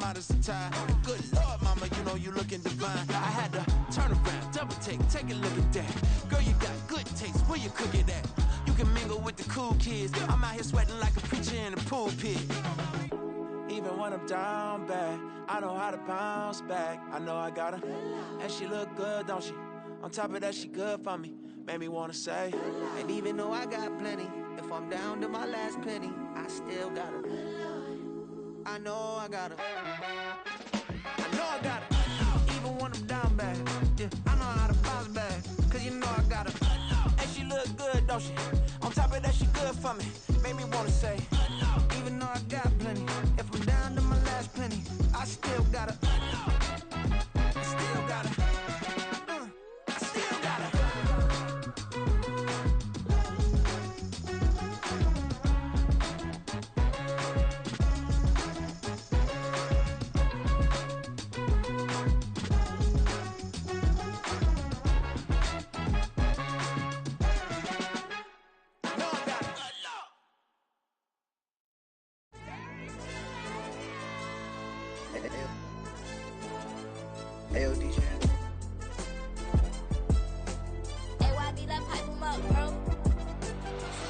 modest attire. Good Lord, mama, you know you looking divine. I had to turn around, double take a look at that. Girl, you got good taste, where you cook it at? You can mingle with the cool kids. I'm out here sweating like a preacher in the pulpit. Even when I'm down bad, I know how to bounce back. I know I got her, and she look good, don't she? On top of that, she good for me. Made me wanna say, and even though I got plenty, if I'm down to my last penny, I still got her. I know I got her. I know I got her. Even when I'm down bad, yeah, I know how to bounce back. Cause you know I got her. And she look good, don't she? On top of that, she good for me. Made me wanna say, even though I got plenty, if I'm down to my last penny, I still got her. I still got her. I still got her. Ayo, DJ. AYB, that pipe him up, bro.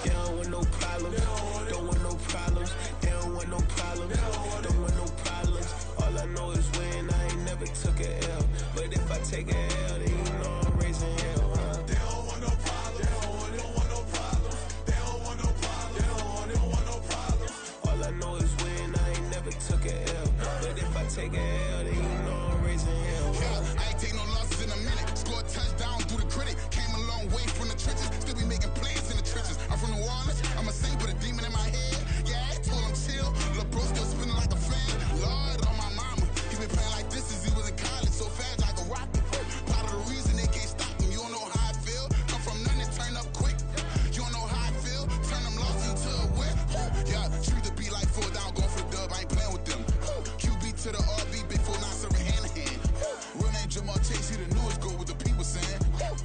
They don't want no problems. Don't want no problems. They don't want no problems. Don't want no problems. All I know is when I ain't never took a L. But if I take a L, then you know I'm raising hell, huh? They don't want no problems. They don't want no problems. They don't want no problems. They don't want no problems. All I know is when I ain't never took a L. But if I take a L, then you know I'm raising hell. I ain't take no losses in a minute. Scored touchdown through the critic. Came a long way from the trenches. Still be making plays in the trenches. I'm from New Orleans. I'm a saint with a demon in my head. Yeah, I told him chill. Lil' bro still spinning like a fan. Lord on my mama. He been playing like this since he was in college. So fast like a rocket. Part of the reason they can't stop him. You don't know how I feel. Come from nothing, turn up quick. You don't know how I feel. Turn them losses into a win. Yeah, treat the beat like 4 down. Going for the dub. I ain't playing with them. QB to the RB. Big 4 9 serving hand to hand. Real name Jamar Chase, he the newest goal with the people saying.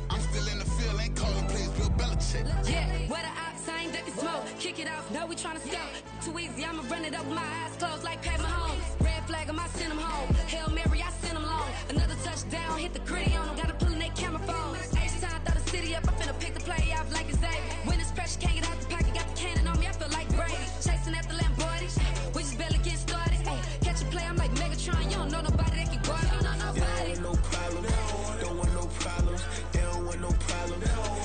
I'm still in the field, ain't calling plays, Bill Belichick. Yeah, where the ops, I ain't ducking smoke. Kick it off, no, we tryna scout. Too easy, I'ma run it up with my eyes closed like Pat Mahomes. Red flag, I send him home. Hail Mary, I send him long. Another touchdown, hit the gritty on him. Gotta pull in their camera phones. H-time, throw the city up, I finna pick the play off like it's David. When this pressure can't get out the pocket, got the cannon on me, I feel like Brady. Chasing after Lamborghini, we just barely get started. Ay, catch a play, I'm like Megatron, you don't know nobody that can guard it. You know nobody. No problems. Don't want no problems. They don't want no problems.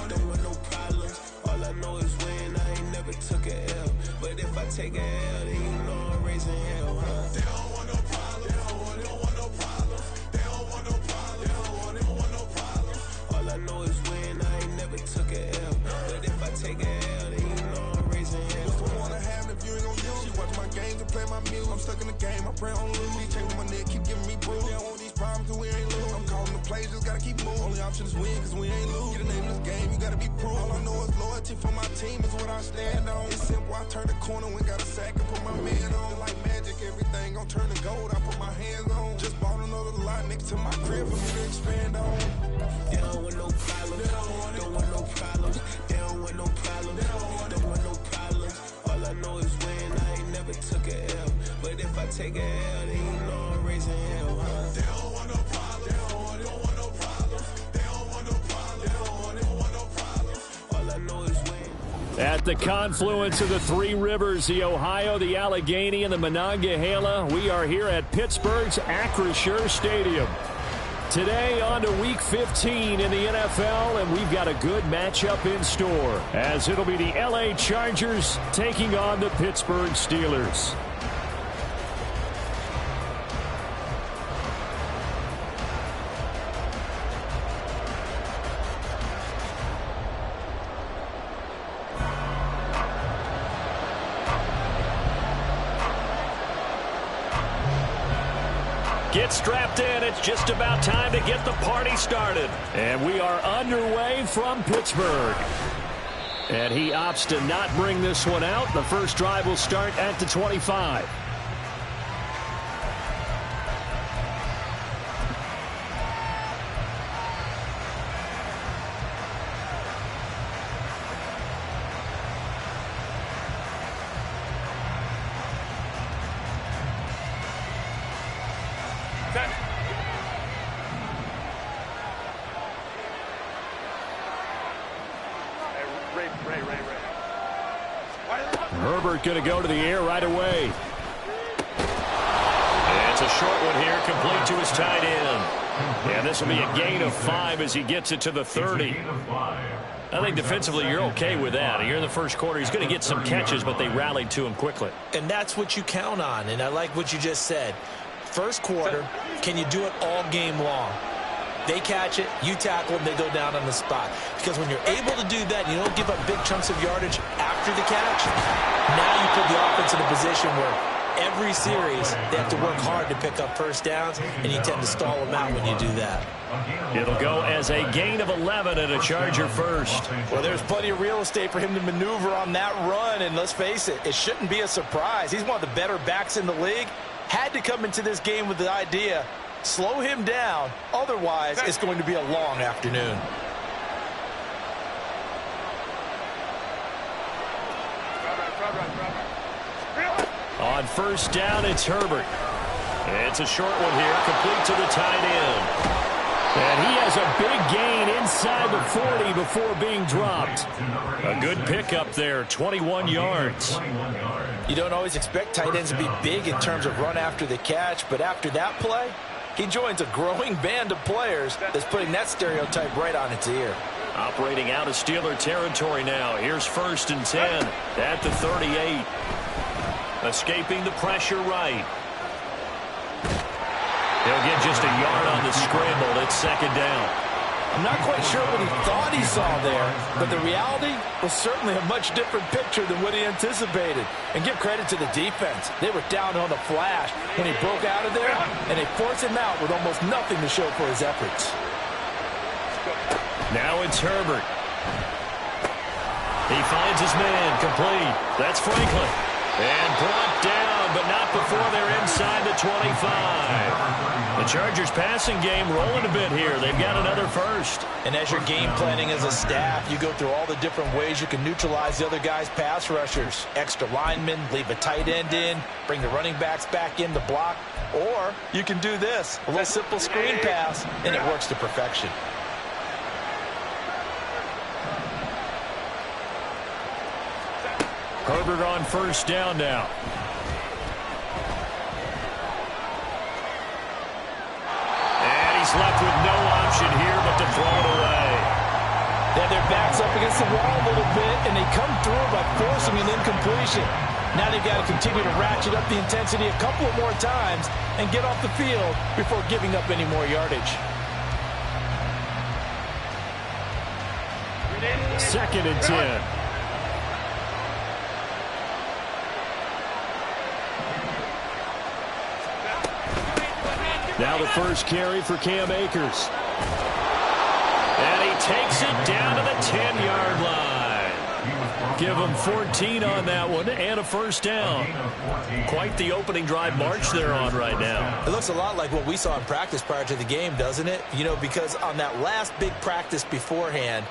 Don't want no problems. All I know is when I ain't never took a L. But if I take a L, then you know I'm raising hell, huh? They don't want no problems. They don't want no problems. They don't want no problems. They don't want no problems. All I know is when I ain't never took a L. But if I take a L, then you know I'm raising hell. What's the one I have if you ain't gon' use? She watch my games and play my music. I'm stuck in the game, I pray on lose. DJ with my neck, keep giving me bruise. They don't want these problems cause we ain't lose. I'm calling the plays, just gotta keep moving. Only option is win cause we ain't lose. Get a name in this game, you gotta be proof. All I know is loyalty for my team is what I stand on. It's simple, I turn the corner when got a sack and put my man on. Like magic, everything gon' turn to gold, I put my hands on. Just bought another lot next to my crib for me to expand on. They don't want no problems. Don't want no problems. They don't want no problems. Don't want no problems. All I know is when I ain't never took a L. But if I take a L, then you know I'm raising hell, huh? They don't want no problems. They don't want no problems. They don't want no problems. They don't want no problems. All I know is when. At the confluence of the three rivers, the Ohio, the Allegheny, and the Monongahela, we are here at Pittsburgh's Acrisure Stadium. Today on to Week 15 in the NFL, and we've got a good matchup in store, as it'll be the LA Chargers taking on the Pittsburgh Steelers. Get strapped in. It's just about time to get the party started. And we are underway from Pittsburgh. And he opts to not bring this one out. The first drive will start at the 25. Herbert going to go to the air right away. And it's a short one here, complete to his tight end. And this will be a gain of 5 as he gets it to the 30. I think defensively you're okay with that. Here in the first quarter, he's going to get some catches, but they rallied to him quickly. And that's what you count on, and I like what you just said. First quarter, can you do it all game long? They catch it, you tackle, and they go down on the spot. Because when you're able to do that, you don't give up big chunks of yardage after the catch, now you put the offense in a position where every series they have to work hard to pick up first downs, and you tend to stall them out when you do that. It'll go as a gain of 11 and a Charger first. Well, there's plenty of real estate for him to maneuver on that run, and let's face it, it shouldn't be a surprise. He's one of the better backs in the league. Had to come into this game with the idea, slow him down, otherwise it's going to be a long afternoon. On first down, it's Herbert. It's a short one here, complete to the tight end. And he has a big gain inside the 40 before being dropped. A good pickup there, 21 yards. You don't always expect tight ends to be big in terms of run after the catch, but after that play, he joins a growing band of players that's putting that stereotype right on its ear. Operating out of Steeler territory now. Here's first and 10 at the 38. Escaping the pressure right. He'll get just a yard on the scramble. It's second down. I'm not quite sure what he thought he saw there, but the reality was certainly a much different picture than what he anticipated. And give credit to the defense. They were down on the flash when he broke out of there, and they forced him out with almost nothing to show for his efforts. Now it's Herbert. He finds his man, complete. That's Franklin. And brought down, but not before they're inside the 25. The Chargers passing game rolling a bit here. They've got another first. And as you're game planning as a staff, you go through all the different ways you can neutralize the other guy's pass rushers. Extra linemen, leave a tight end in, bring the running backs back in to block. Or you can do this, a little simple screen pass, and it works to perfection. Herbert on first down now. And he's left with no option here but to throw it away. Yeah, their back's up against the wall a little bit, and they come through by forcing an incompletion. Now they've got to continue to ratchet up the intensity a couple more times and get off the field before giving up any more yardage. Second and 10. Now the first carry for Cam Akers. And he takes it down to the 10-yard line. Give him 14 on that one and a first down. Quite the opening drive march they're on right now. It looks a lot like what we saw in practice prior to the game, doesn't it? You know, because on that last big practice beforehand,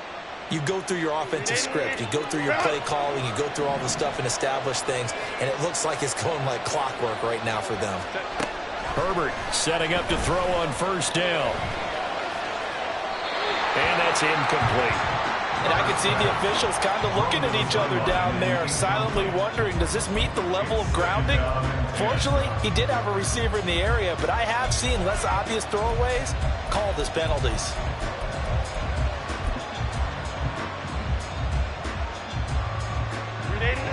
you go through your offensive script, you go through your play calling, you go through all the stuff and establish things, and it looks like it's going like clockwork right now for them. Herbert setting up to throw on first down. And that's incomplete. And I can see the officials kind of looking at each other down there, silently wondering, does this meet the level of grounding? Fortunately, he did have a receiver in the area, but I have seen less obvious throwaways called as penalties.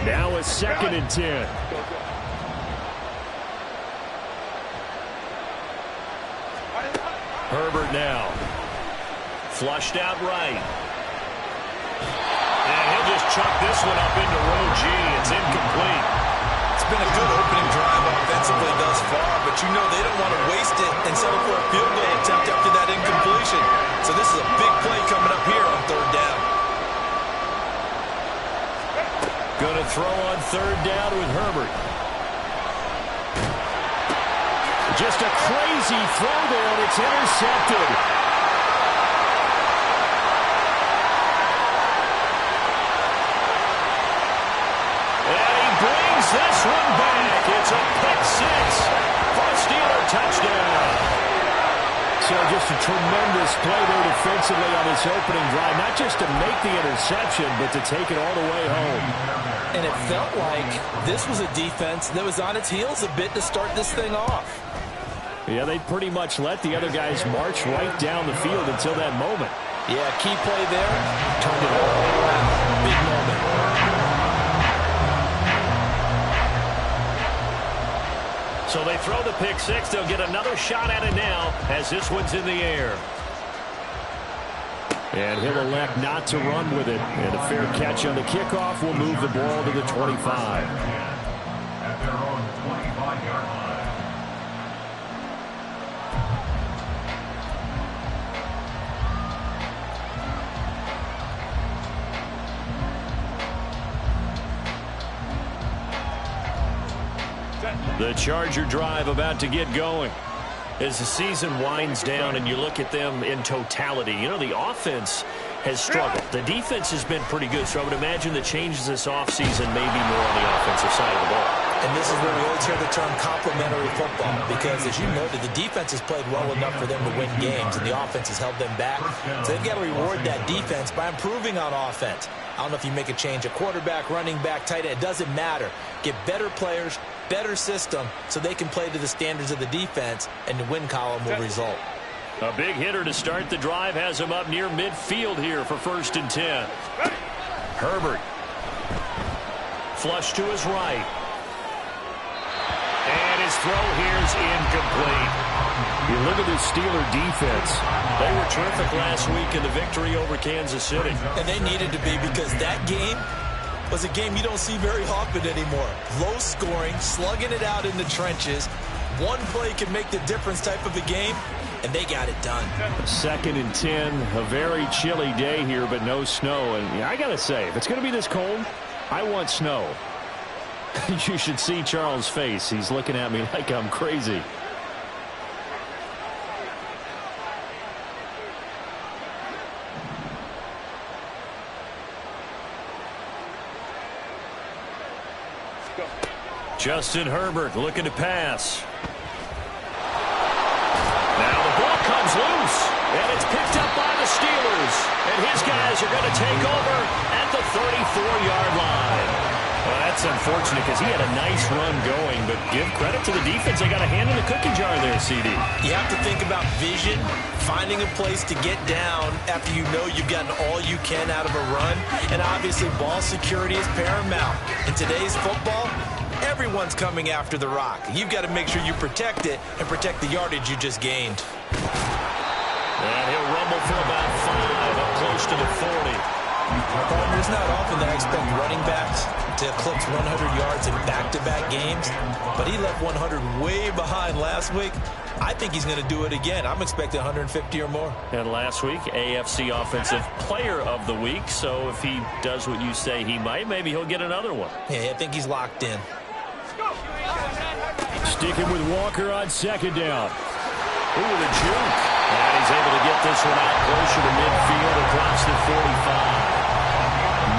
Now a second and 10. Herbert now. Flushed out right. And he'll just chuck this one up into row G. It's incomplete. It's been a good opening drive offensively thus far, but you know they don't want to waste it and settle for a field goal attempt after that incompletion. So this is a big play coming up here on third down. Going to throw on third down with Herbert. Just a crazy throw there, and it's intercepted. And he brings this one back. It's a pick six for a Steeler touchdown. tremendous play there defensively on this opening drive. Not just to make the interception, but to take it all the way home. And it felt like this was a defense that was on its heels a bit to start this thing off. Yeah, they pretty much let the other guys march right down the field until that moment. Yeah, key play there. Turned it all around. Big moment. So they throw the pick six. They'll get another shot at it now as this one's in the air. And he'll elect not to run with it. And a fair catch on the kickoff will move the ball to the 25. At their own 25-yard line. The Charger drive about to get going. As the season winds down and you look at them in totality, you know, the offense has struggled. The defense has been pretty good, so I would imagine the changes this offseason may be more on the offensive side of the ball. And this is where we always hear the term complementary football, because as you noted, the defense has played well enough for them to win games, and the offense has held them back. So they've got to reward that defense by improving on offense. I don't know if you make a change at quarterback, running back, tight end. It doesn't matter. Get better players, better system, so they can play to the standards of the defense, and the win column will result. A big hitter to start the drive has him up near midfield here for 1st and 10. Herbert. Flush to his right. And his throw here's incomplete. You look at this Steeler defense. They were terrific last week in the victory over Kansas City. And they needed to be, because that game was a game you don't see very often anymore. Low scoring, slugging it out in the trenches. One play can make the difference type of a game, and they got it done. 2nd and 10, a very chilly day here, but no snow. And yeah, I got to say, if it's going to be this cold, I want snow. You should see Charles' face. He's looking at me like I'm crazy. Justin Herbert looking to pass. Now the ball comes loose, and it's picked up by the Steelers. And his guys are going to take over at the 34-yard line. Well, that's unfortunate because he had a nice run going, but give credit to the defense. They got a hand in the cookie jar there, CD. You have to think about vision, finding a place to get down after you know you've gotten all you can out of a run. And obviously ball security is paramount. In today's football, everyone's coming after the rock. You've got to make sure you protect it and protect the yardage you just gained. And he'll rumble for about 5 up close to the 40. It's not often that I expect running backs to eclipse 100 yards in back-to-back games, but he left 100 way behind last week. I think he's going to do it again. I'm expecting 150 or more. And last week, AFC Offensive Player of the Week, so if he does what you say he might, maybe he'll get another one. Yeah, I think he's locked in. Sticking with Walker on 2nd down. Ooh, the juke. And he's able to get this one out closer to midfield across the 45.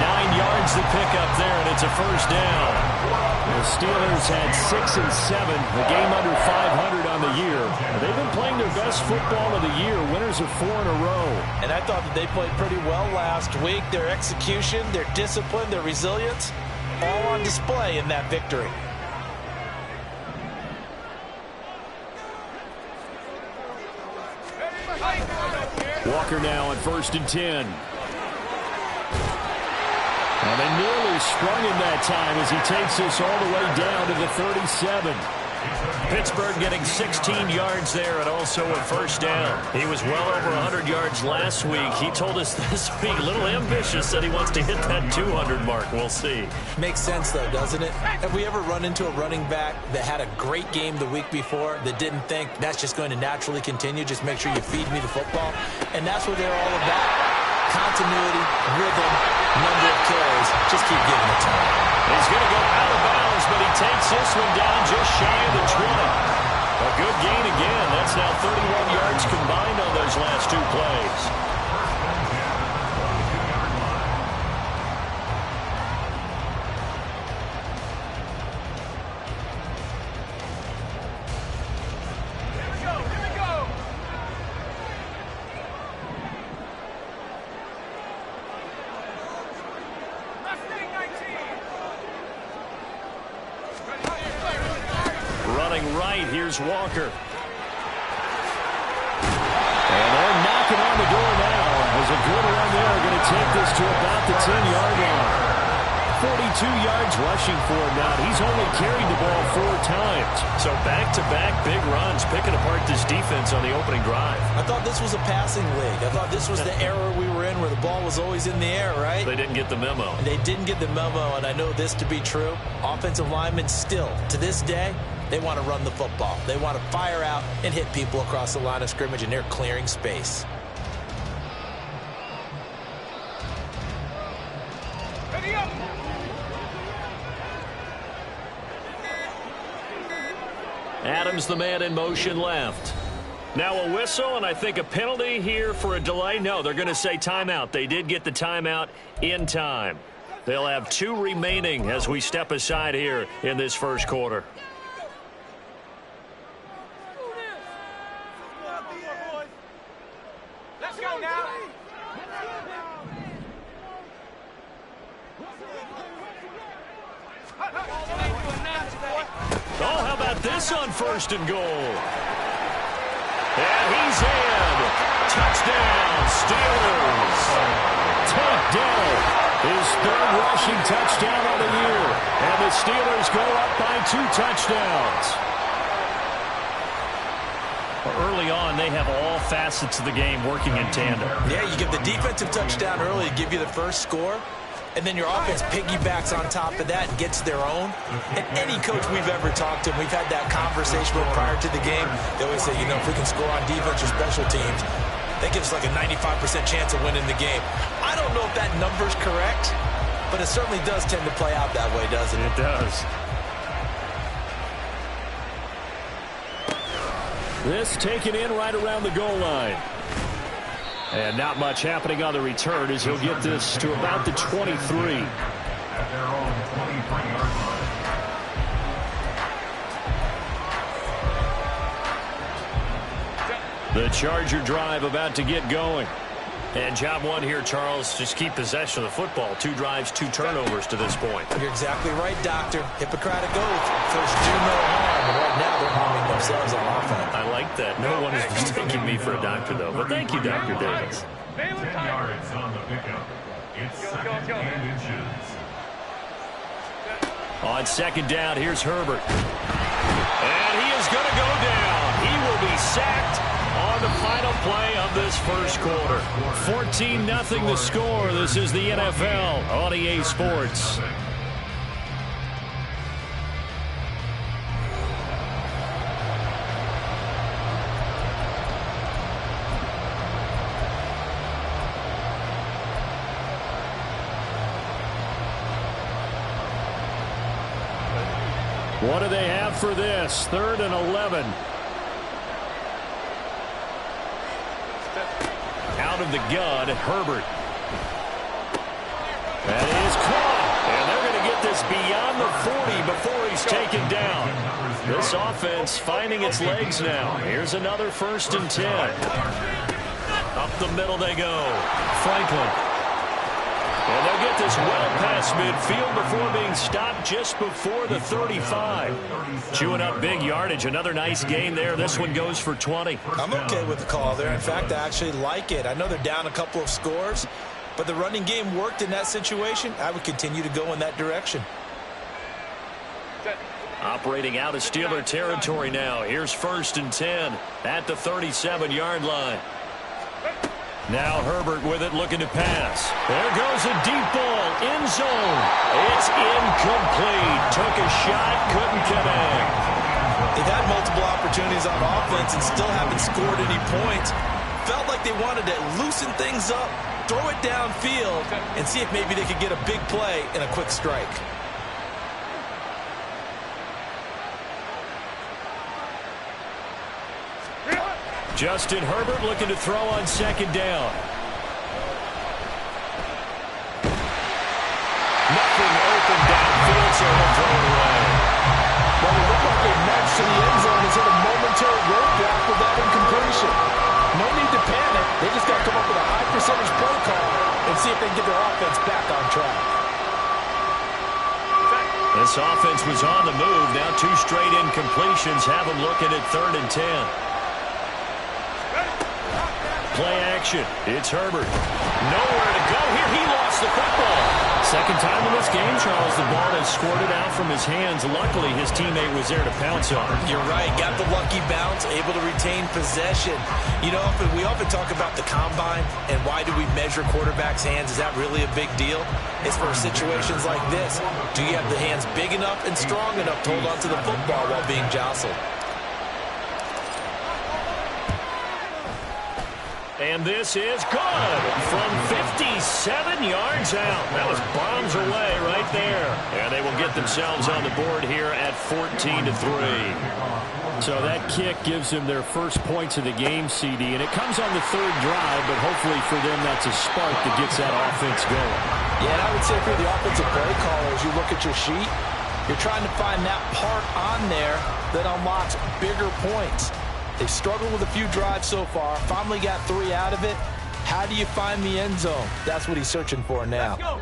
9 yards to pick up there, and it's a 1st down. The Steelers had 6 and 7, a game under 500 on the year. They've been playing their best football of the year, winners of 4 in a row. And I thought that they played pretty well last week. Their execution, their discipline, their resilience, all on display in that victory. Walker now on 1st and 10. And they nearly sprung him that time as he takes this all the way down to the 37. Pittsburgh getting 16 yards there and also a 1st down. He was well over 100 yards last week. He told us this week, a little ambitious, that he wants to hit that 200 mark. We'll see. Makes sense, though, doesn't it? Have we ever run into a running back that had a great game the week before that didn't think that's just going to naturally continue? Just make sure you feed me the football. And that's what they're all about. Continuity, rhythm, number of carries. Just keep giving it to him. He's going to go out of bounds, but he takes this one down just shy of the 20. A good gain again. That's now 31 yards combined on those last 2 plays. going right. Here's Walker. And they're knocking on the door now. There's a good run there. Going to take this to about the 10-yard line. 42 yards rushing for him now. He's only carried the ball 4 times. So back-to-back big runs, picking apart this defense on the opening drive. I thought this was a passing league. I thought this was the era we were in where the ball was always in the air, right? They didn't get the memo. They didn't get the memo, and I know this to be true. Offensive linemen still, to this day, they want to run the football. They want to fire out and hit people across the line of scrimmage, and they're clearing space. Ready up! Adams, the man in motion left. Now a whistle, and I think a penalty here for a delay. No, they're going to say timeout. They did get the timeout in time. They'll have 2 remaining as we step aside here in this first quarter. Let's go now. Oh, how about this on 1st and goal? And he's in. Touchdown, Steelers. Tank Dell, his 3rd rushing touchdown of the year. And the Steelers go up by 2 touchdowns. Early on, they have all facets of the game working in tandem. Yeah, you give the defensive touchdown early to give you the first score. And then your offense piggybacks on top of that and gets their own. And any coach we've ever talked to, we've had that conversation with prior to the game. They always say, you know, if we can score on defense or special teams, that gives us like a 95% chance of winning the game. I don't know if that number's correct, but it certainly does tend to play out that way, doesn't it? It does. This taken in right around the goal line. And not much happening on the return as he'll get this to about the 23. At their own 23-yard line. The Charger drive about to get going. And job 1 here, Charles, just keep possession of the football. 2 drives, 2 turnovers to this point. You're exactly right, Doctor. Hippocratic oath. First, do no harm. And right now, they're harming themselves on offense. I like that. No one is mistaking me for a doctor, though. But thank you, Dr. Davis. 10 yards on the pickup. It's 2nd and inches. On 2nd down, here's Herbert. And he is going to go down. He will be sacked on the final play of this first quarter. 14-0 the score. This is the NFL on EA Sports. What do they have for this? 3rd and 11. Out of the gun, Herbert. That is caught. And they're going to get this beyond the 40 before he's taken down. This offense finding its legs now. Here's another 1st and 10. Up the middle they go. Franklin. And they'll get this well past midfield before being stopped just before the 35. Chewing up big yardage. Another nice gain there. This one goes for 20. I'm okay with the call there. In fact, I actually like it. I know they're down a couple of scores, but the running game worked in that situation. I would continue to go in that direction. Operating out of Steeler territory now. Here's 1st and 10 at the 37-yard line. Now Herbert with it, looking to pass. There goes a deep ball, end zone. It's incomplete. Took a shot, couldn't connect. They've had multiple opportunities on offense and still haven't scored any points. Felt like they wanted to loosen things up, throw it downfield, and see if maybe they could get a big play and a quick strike. Justin Herbert looking to throw on 2nd down. Nothing open downfield, so he'll throw it away. Well, it looked like a match to the end zone has hit a momentary roadblock with that incompletion. No need to panic. They just got to come up with a high percentage play call and see if they can get their offense back on track. This offense was on the move. Now 2 straight incompletions have them looking at 3rd and 10. Play action. It's Herbert. Nowhere to go here. He lost the football. Second time in this game, Charles, the ball has squirted out from his hands. Luckily, his teammate was there to pounce on him. You're right. Got the lucky bounce, able to retain possession. You know, we often talk about the combine and why do we measure quarterbacks' hands. Is that really a big deal? It's for situations like this. Do you have the hands big enough and strong enough to hold on to the football while being jostled? And this is good from 57 yards out. That was bombs away right there. And they will get themselves on the board here at 14-3. So that kick gives them their first points of the game, CD. And it comes on the 3rd drive, but hopefully for them that's a spark that gets that offense going. Yeah, and I would say for the offensive play caller, as you look at your sheet, you're trying to find that part on there that unlocks bigger points. They've struggled with a few drives so far. Finally got 3 out of it. How do you find the end zone? That's what he's searching for now. Let's go.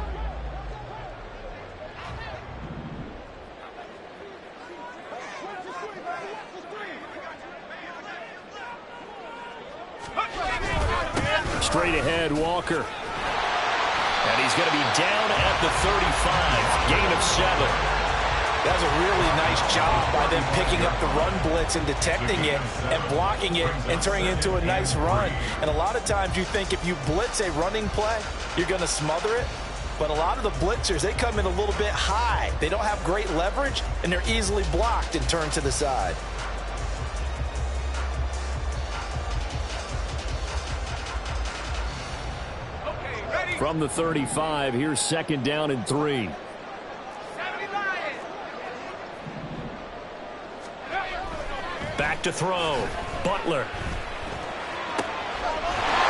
Straight ahead, Walker. And he's going to be down at the 35. Gain of 7. That was a really nice job by them picking up the run blitz and detecting it and blocking it and turning it into a nice run. And a lot of times you think if you blitz a running play, you're going to smother it. But a lot of the blitzers, they come in a little bit high. They don't have great leverage, and they're easily blocked and turned to the side. From the 35, here's 2nd down and 3. Back to throw. Butler.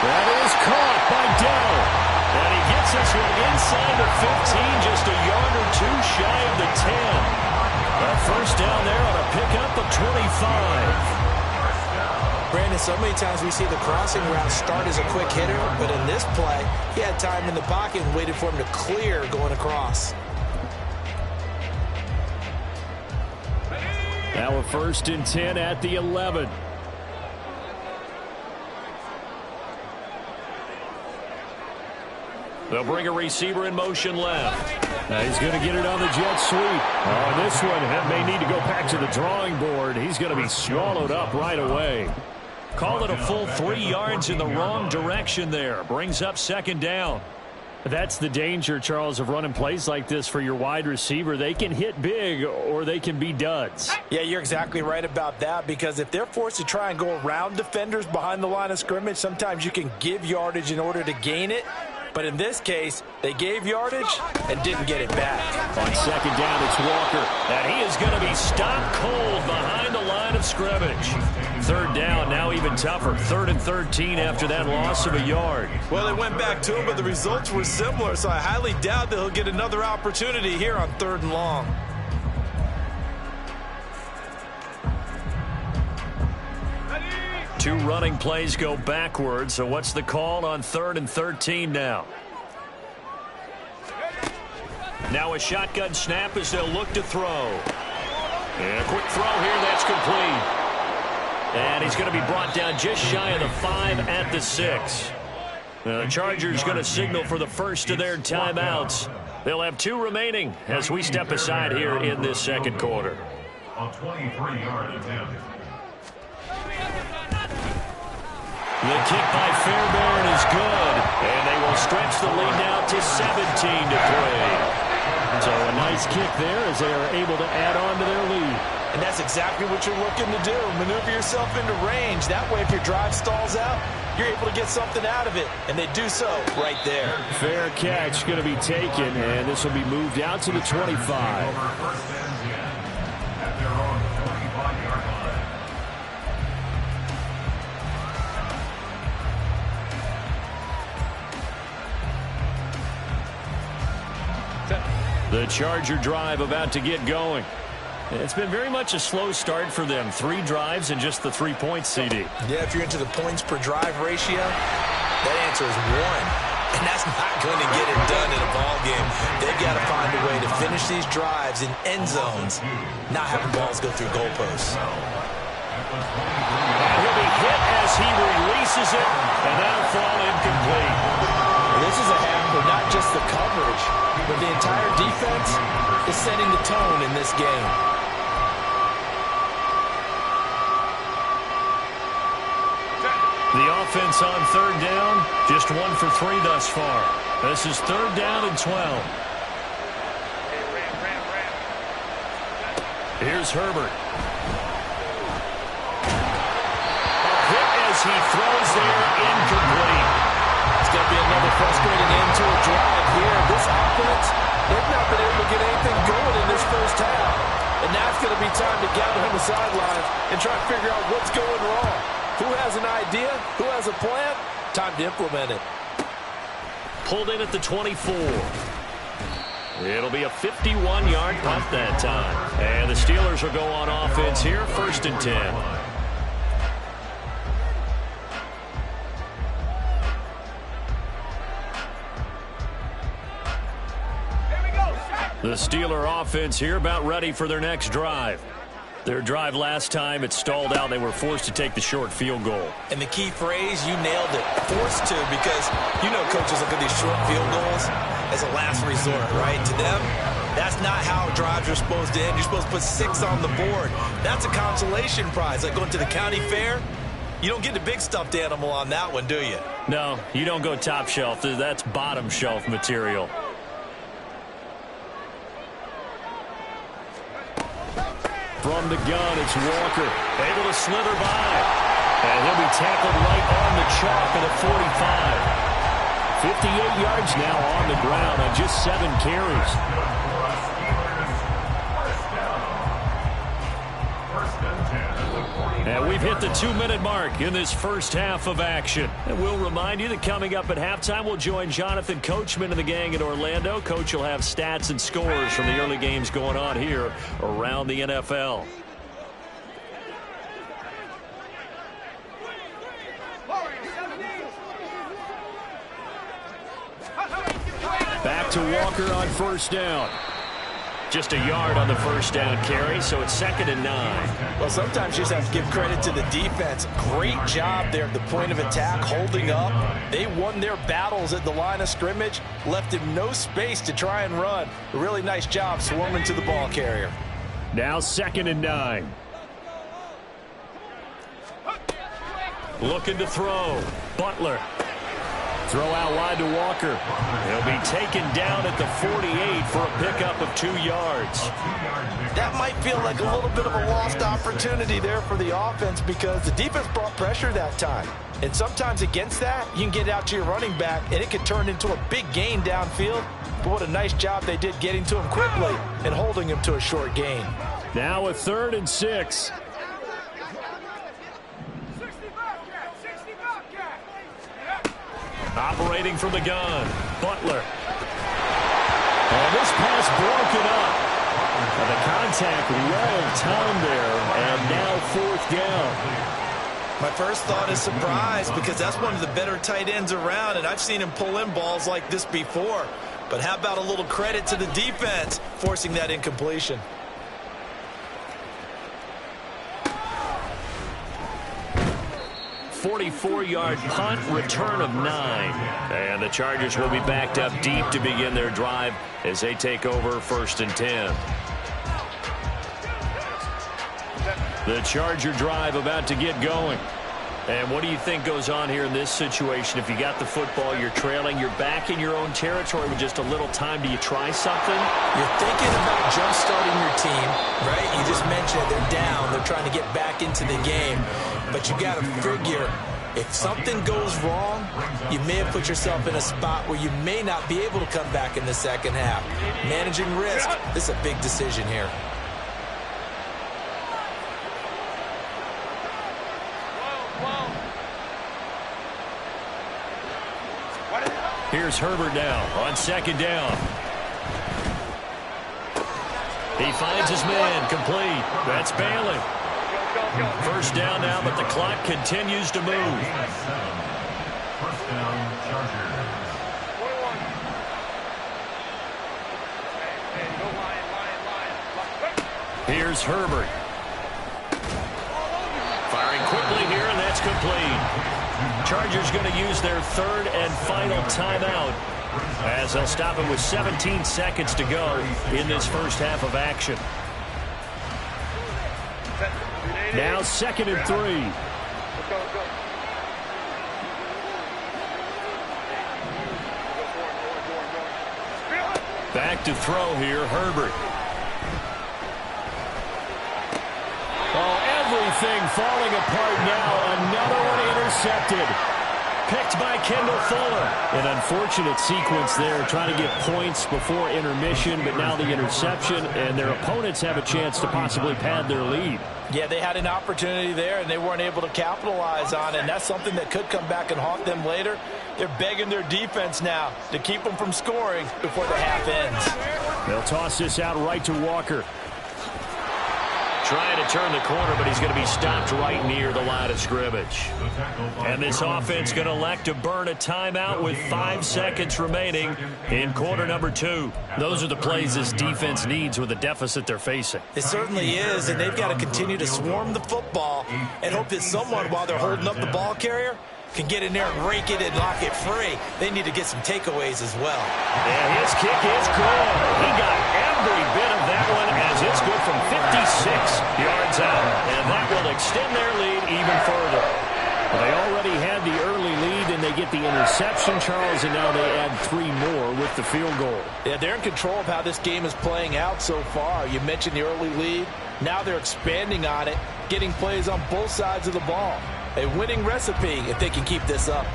That is caught by Dell. And he gets this one inside the 15, just a yard or 2 shy of the 10. A first down there on a pickup of 25. Brandon, so many times we see the crossing route start as a quick hitter, but in this play, he had time in the pocket and waited for him to clear going across. Now a 1st and 10 at the 11. They'll bring a receiver in motion left. Now he's going to get it on the jet sweep. Oh, this one may need to go back to the drawing board. He's going to be swallowed up right away. Call it a full 3 yards in the wrong direction there. Brings up 2nd down. That's the danger, Charles, of running plays like this for your wide receiver. They can hit big or they can be duds. Yeah, you're exactly right about that, because if they're forced to try and go around defenders behind the line of scrimmage, sometimes you can give yardage in order to gain it. But in this case, they gave yardage and didn't get it back. On 2nd down, it's Walker. And he is going to be stopped cold behind the line of scrimmage. 3rd down, now even tougher. 3rd and 13 after that loss of a yard. Well, they went back to him, but the results were similar, so I highly doubt that he'll get another opportunity here on 3rd and long. Two running plays go backwards, so what's the call on 3rd and 13 now? Now a shotgun snap as they'll look to throw. And a quick throw here, that's complete. And he's going to be brought down just shy of the 5 at the 6. The Chargers going to signal for the first of their timeouts. They'll have 2 remaining as we step aside here in this 2nd quarter. A 23-yard attempt. The kick by Fairbairn is good, and they will stretch the lead now to 17-3. So a nice kick there as they are able to add on to their lead. And that's exactly what you're looking to do. Maneuver yourself into range. That way, if your drive stalls out, you're able to get something out of it. And they do so right there. Fair catch going to be taken, and this will be moved out to the 25. The Charger drive about to get going. It's been very much a slow start for them. 3 drives and just the 3 points, CD. Yeah, if you're into the points per drive ratio, that answer is 1. And that's not going to get it done in a ball game. They've got to find a way to finish these drives in end zones, not having balls go through goalposts. And he'll be hit as he releases it, and that'll fall incomplete. This is a half for not just the coverage, but the entire defense is setting the tone in this game. The offense on third down, just 1 for 3 thus far. This is third down and 12. Here's Herbert. A hit as he throws there, incomplete. It's going to be another frustrating end to a drive here. This offense, they've not been able to get anything going in this first half. And now it's going to be time to gather on the sidelines and try to figure out what's going wrong. Who has an idea? Who has a plan? Time to implement it. Pulled in at the 24. It'll be a 51-yard punt that time. And the Steelers will go on offense here, 1st and 10. The Steeler offense here about ready for their next drive. Their drive last time, it stalled out. They were forced to take the short field goal. And the key phrase, you nailed it, forced to, because you know coaches look at these short field goals as a last resort, right? To them, that's not how drives are supposed to end. You're supposed to put 6 on the board. That's a consolation prize, like going to the county fair. You don't get the big stuffed animal on that one, do you? No, you don't go top shelf. That's bottom shelf material. From the gun, it's Walker, able to slither by. And he'll be tackled right on the chalk at the 45. 58 yards now on the ground on just 7 carries. And we've hit the 2-minute mark in this first half of action. And we'll remind you that coming up at halftime, we'll join Jonathan Coachman and the gang in Orlando. Coach will have stats and scores from the early games going on here around the NFL. Back to Walker on first down. Just a yard on the first down carry, so it's 2nd and 9. Well, sometimes you just have to give credit to the defense. Great job there at the point of attack, holding up. They won their battles at the line of scrimmage, left him no space to try and run. A really nice job swarming to the ball carrier. Now 2nd and 9. Looking to throw. Butler. Throw out wide to Walker. He'll be taken down at the 48 for a pickup of 2 yards. That might feel like a little bit of a lost opportunity there for the offense because the defense brought pressure that time. And sometimes against that, you can get out to your running back, and it can turn into a big gain downfield. But what a nice job they did getting to him quickly and holding him to a short gain. Now a 3rd and 6. Operating from the gun, Butler. And this pass broken up. And the contact well timed there, and now 4th down. My first thought is surprise because that's one of the better tight ends around, and I've seen him pull in balls like this before. But how about a little credit to the defense forcing that incompletion? 44-yard punt, return of 9. And the Chargers will be backed up deep to begin their drive as they take over 1st and 10. The Charger drive about to get going. And what do you think goes on here in this situation? If you got the football, you're trailing, you're back in your own territory with just a little time. Do you try something? You're thinking about jump-starting your team, right? You just mentioned they're down. They're trying to get back into the game. But you got to figure, if something goes wrong, you may have put yourself in a spot where you may not be able to come back in the second half. Managing risk, this is a big decision here. Here's Herbert now on 2nd down. He finds his man, complete. That's Bailey. 1st down now, but the clock continues to move. 1st down, Chargers. Here's Herbert. Firing quickly here, and that's complete. Chargers going to use their third and final timeout as they'll stop it with 17 seconds to go in this first half of action. Now 2nd and 3. Back to throw here, Herbert. Oh, everything falling apart now. Another one intercepted. Picked by Kendall Fuller. An unfortunate sequence there, trying to get points before intermission, but now the interception, and their opponents have a chance to possibly pad their lead. Yeah, they had an opportunity there, and they weren't able to capitalize on it, and that's something that could come back and haunt them later. They're begging their defense now to keep them from scoring before the half ends. They'll toss this out right to Walker. Trying to turn the corner, but he's going to be stopped right near the line of scrimmage. And this offense going to elect to burn a timeout with 5 seconds remaining in quarter number 2. Those are the plays this defense needs with the deficit they're facing. It certainly is, and they've got to continue to swarm the football and hope that someone, while they're holding up the ball carrier, can get in there and rake it and knock it free. They need to get some takeaways as well. And his kick is good. He got every bit of that one as it's good from 56 yards out. And that will extend their lead even further. Well, they already had the early lead, and they get the interception, Charles, and now they add 3 more with the field goal. Yeah, they're in control of how this game is playing out so far. You mentioned the early lead. Now they're expanding on it, getting plays on both sides of the ball. A winning recipe if they can keep this up.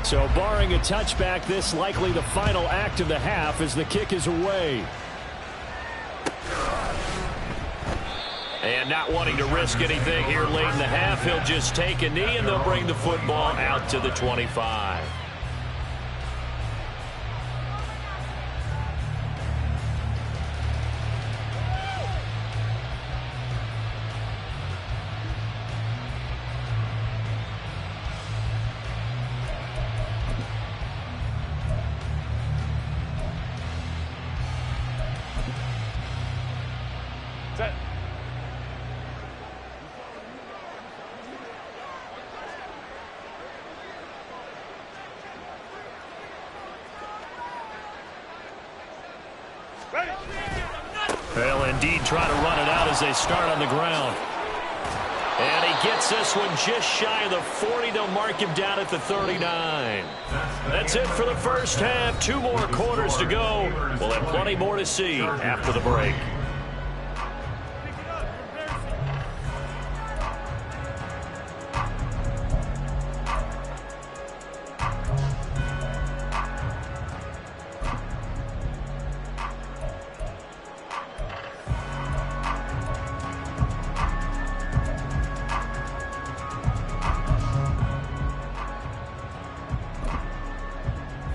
So barring a touchback, this likely the final act of the half as the kick is away. And not wanting to risk anything here late in the half, he'll just take a knee and they'll bring the football out to the 25. They'll indeed try to run it out as they start on the ground. And he gets this one just shy of the 40. They'll mark him down at the 39. That's it for the first half. 2 more quarters to go. We'll have plenty more to see after the break.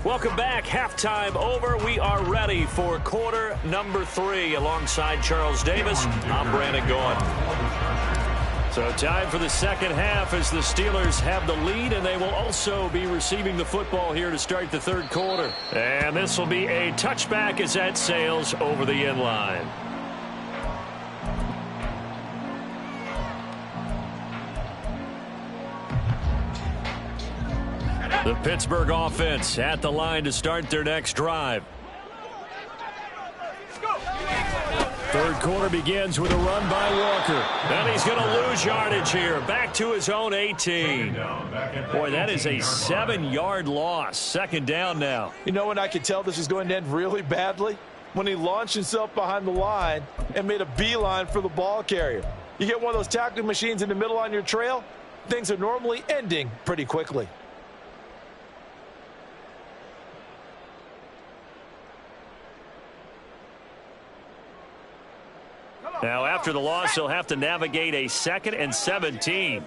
Welcome back. Halftime over. We are ready for quarter number 3. Alongside Charles Davis, I'm Brandon Gaudin. So time for the second half as the Steelers have the lead, and they will also be receiving the football here to start the third quarter. And this will be a touchback as that sails over the end line. The Pittsburgh offense at the line to start their next drive. Third quarter begins with a run by Walker. And he's going to lose yardage here. Back to his own 18. Boy, that is a 7-yard loss. Second down now. You know when I could tell this was going to end really badly? When he launched himself behind the line and made a beeline for the ball carrier. You get one of those tackling machines in the middle on your trail, things are normally ending pretty quickly. Now, after the loss, he'll have to navigate a 2nd and 17.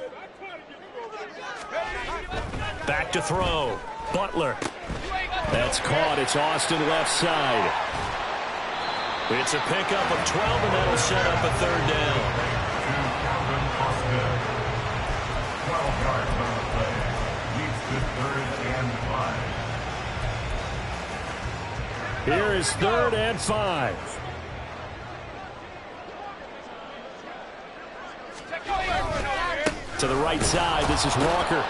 Back to throw. Butler. That's caught. It's Austin left side. It's a pickup of 12, and that'll set up a third down. 12 yards on the play. Leads to 3rd and 5. Here is 3rd and 5. To the right side, this is Walker.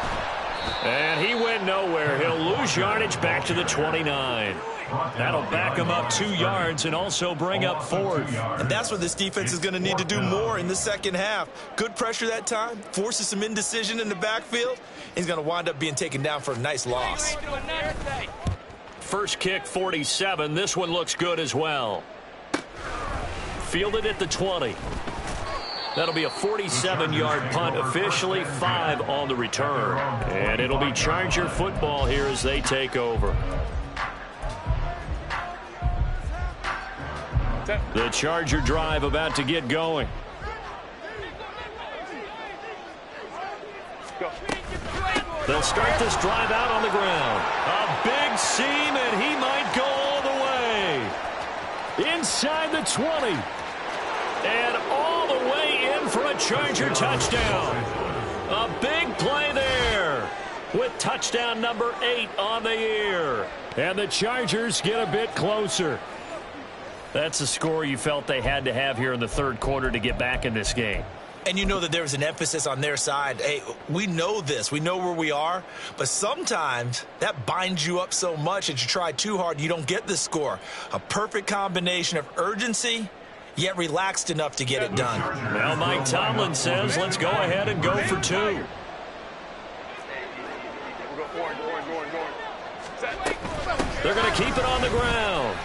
And he went nowhere. He'll lose yardage back to the 29. That'll back him up 2 yards and also bring up 4th. And that's what this defense is going to need to do more in the second half. Good pressure that time, forces some indecision in the backfield. He's going to wind up being taken down for a nice loss. First kick, 47. This one looks good as well. Fielded at the 20. That'll be a 47-yard punt, officially 5 on the return. And it'll be Charger football here as they take over. The Charger drive about to get going. They'll start this drive out on the ground. A big seam, and he might go all the way. Inside the 20. And all the way in for a Charger touchdown. A big play there with touchdown number 8 on the year. And the Chargers get a bit closer. That's a score you felt they had to have here in the third quarter to get back in this game. And you know that there was an emphasis on their side. Hey, we know this. We know where we are. But sometimes that binds you up so much that you try too hard, you don't get the score. A perfect combination of urgency, yet relaxed enough to get it done. Well, Mike Tomlin says, let's go ahead and go for 2. They're going to keep it on the ground.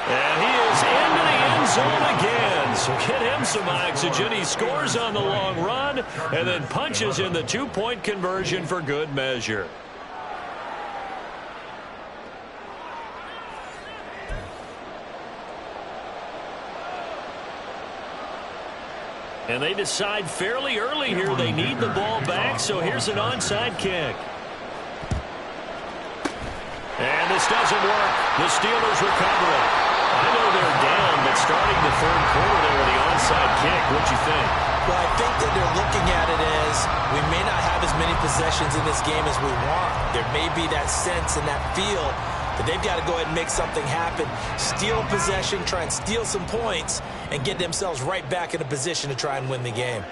And he is into the end zone again. So get him some oxygen. He scores on the long run and then punches in the 2-point conversion for good measure. And they decide fairly early here they need the ball back, so here's an onside kick. And this doesn't work. The Steelers recover it. I know they're down, but starting the third quarter there with the onside kick, what'd you think? Well, I think that they're looking at it as we may not have as many possessions in this game as we want. There may be that sense and that feel that they've got to go ahead and make something happen, steal possession, try and steal some points, and get themselves right back in a position to try and win the game.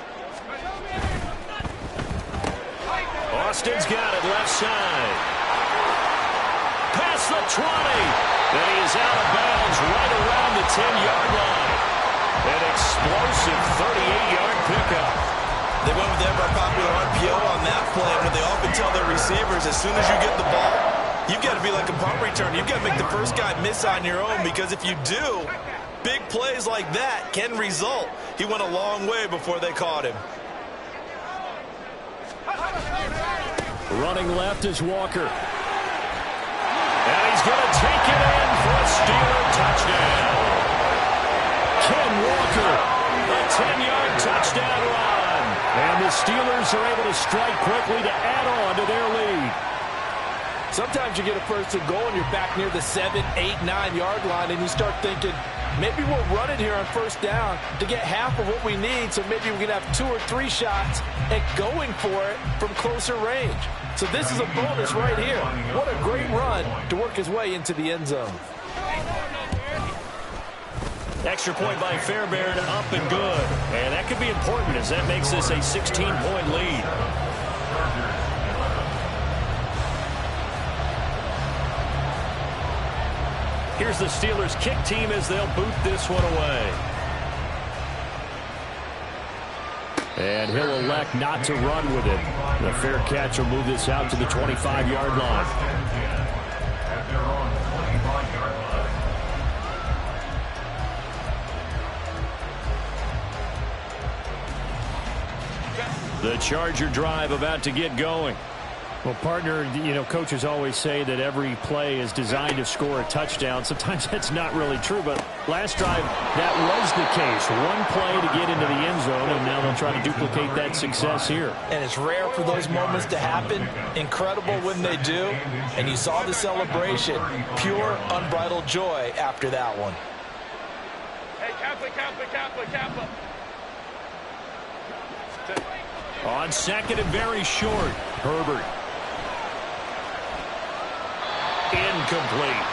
Austin's got it left side. Past the 20. Then he is out of bounds right around the 10-yard line. An explosive 38-yard pickup. They went with the ever-popular RPO on that play. When they often tell their receivers, as soon as you get the ball, you've got to be like a punt return. You've got to make the first guy miss on your own, because if you do, big plays like that can result. He went a long way before they caught him. Running left is Walker. And he's going to take it in for a Steeler touchdown. Ken Walker, a 10-yard touchdown run. And the Steelers are able to strike quickly to add on to their lead. Sometimes you get a first and goal and you're back near the 7, 8, 9-yard line, and you start thinking, maybe we'll run it here on first down to get half of what we need, so maybe we can have 2 or 3 shots at going for it from closer range. So this is a bonus right here. What a great run to work his way into the end zone. Extra point by Fairbairn, up and good. And that could be important as that makes this a 16-point lead. Here's the Steelers kick team as they'll boot this one away. And he'll elect not to run with it. The fair catch will move this out to the 25-yard line. The Charger drive about to get going. Well, partner, you know, coaches always say that every play is designed to score a touchdown. Sometimes that's not really true, but last drive, that was the case. One play to get into the end zone, and now they'll try to duplicate that success here. And it's rare for those moments to happen. Incredible when they do. And you saw the celebration. Pure, unbridled joy after that one. Hey, Kappa. On second and very short, Herbert. Incomplete.